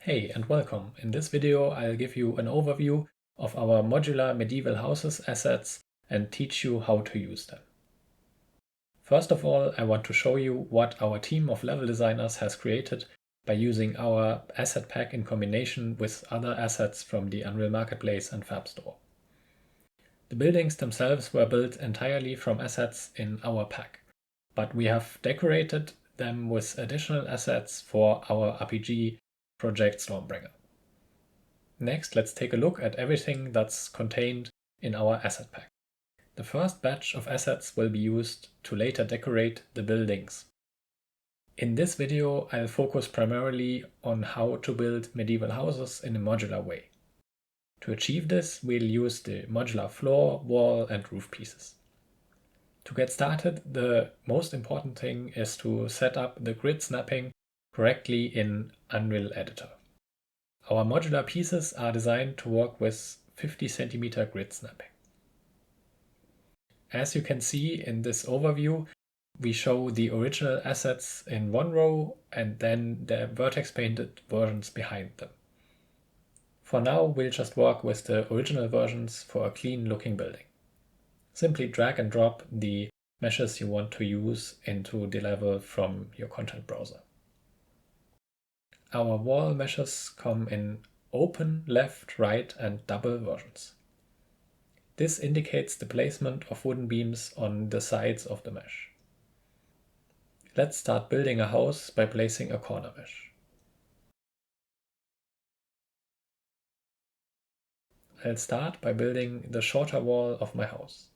Hey and welcome. In this video I'll give you an overview of our modular medieval houses assets and teach you how to use them. First of all, I want to show you what our team of level designers has created by using our asset pack in combination with other assets from the Unreal Marketplace and Fab Store. The buildings themselves were built entirely from assets in our pack, but we have decorated them with additional assets for our RPG project Stormbringer. Next, let's take a look at everything that's contained in our asset pack. The first batch of assets will be used to later decorate the buildings. In this video, I'll focus primarily on how to build medieval houses in a modular way. To achieve this, we'll use the modular floor, wall, and roof pieces. To get started, the most important thing is to set up the grid snapping correctly in Unreal Editor. Our modular pieces are designed to work with 50 cm grid snapping. As you can see in this overview, we show the original assets in one row and then the vertex painted versions behind them. For now, we'll just work with the original versions for a clean looking building. Simply drag and drop the meshes you want to use into the level from your content browser. Our wall meshes come in open, left, right, and double versions. This indicates the placement of wooden beams on the sides of the mesh. Let's start building a house by placing a corner mesh. I'll start by building the shorter wall of my house.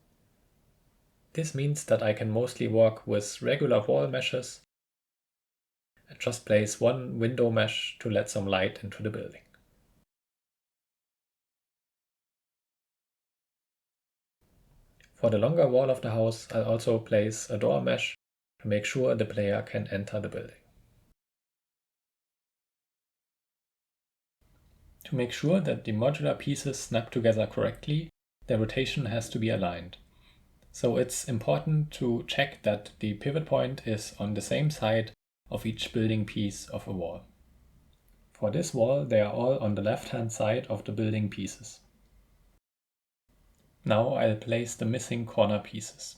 This means that I can mostly work with regular wall meshes and just place one window mesh to let some light into the building. For the longer wall of the house, I'll also place a door mesh to make sure the player can enter the building. To make sure that the modular pieces snap together correctly, their rotation has to be aligned. So it's important to check that the pivot point is on the same side of each building piece of a wall. For this wall, they are all on the left-hand side of the building pieces. Now I'll place the missing corner pieces.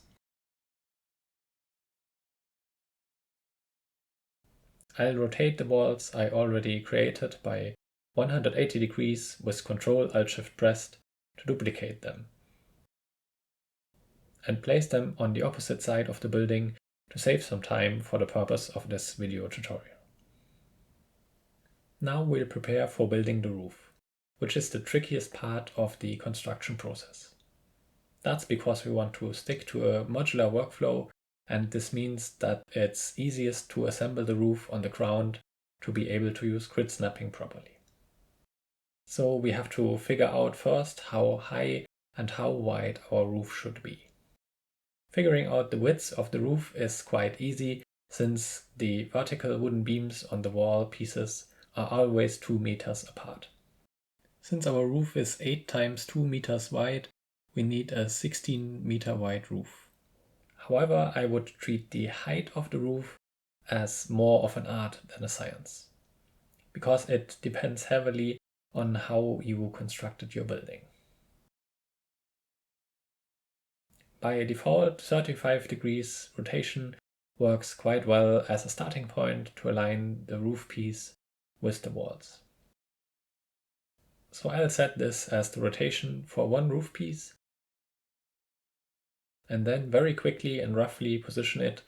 I'll rotate the walls I already created by 180 degrees with Ctrl-Alt-Shift pressed to duplicate them, and place them on the opposite side of the building to save some time for the purpose of this video tutorial. Now we'll prepare for building the roof, which is the trickiest part of the construction process. That's because we want to stick to a modular workflow, and this means that it's easiest to assemble the roof on the ground to be able to use grid snapping properly. So we have to figure out first how high and how wide our roof should be. Figuring out the width of the roof is quite easy, since the vertical wooden beams on the wall pieces are always 2 meters apart. Since our roof is 8 times 2 meters wide, we need a 16-meter wide roof. However, I would treat the height of the roof as more of an art than a science, because it depends heavily on how you constructed your building. By default, 35 degrees rotation works quite well as a starting point to align the roof piece with the walls. So I'll set this as the rotation for one roof piece, and then very quickly and roughly position it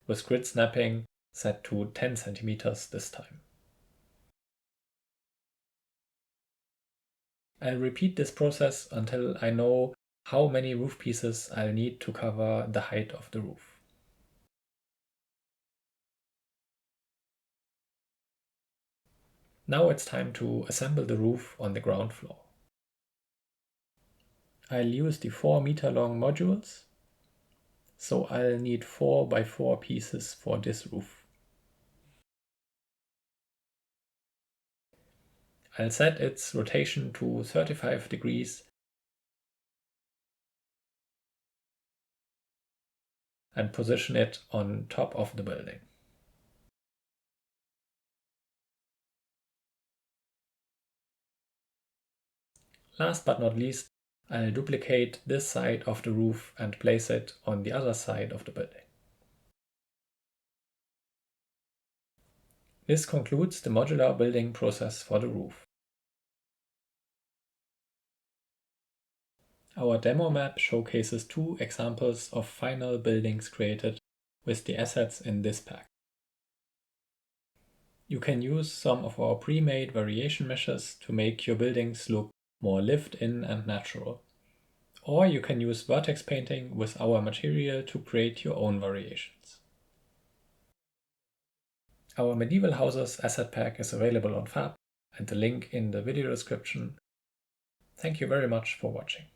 with grid snapping set to 10 centimeters this time. I'll repeat this process until I know how many roof pieces I'll need to cover the height of the roof. Now it's time to assemble the roof on the ground floor. I'll use the 4-meter long modules, so I'll need 4 by 4 pieces for this roof. I'll set its rotation to 35 degrees and position it on top of the building. Last but not least, I'll duplicate this side of the roof and place it on the other side of the building. This concludes the modular building process for the roof. Our demo map showcases 2 examples of final buildings created with the assets in this pack. You can use some of our pre-made variation meshes to make your buildings look more lived-in and natural. Or you can use vertex painting with our material to create your own variations. Our Medieval Houses asset pack is available on Fab and the link in the video description. Thank you very much for watching.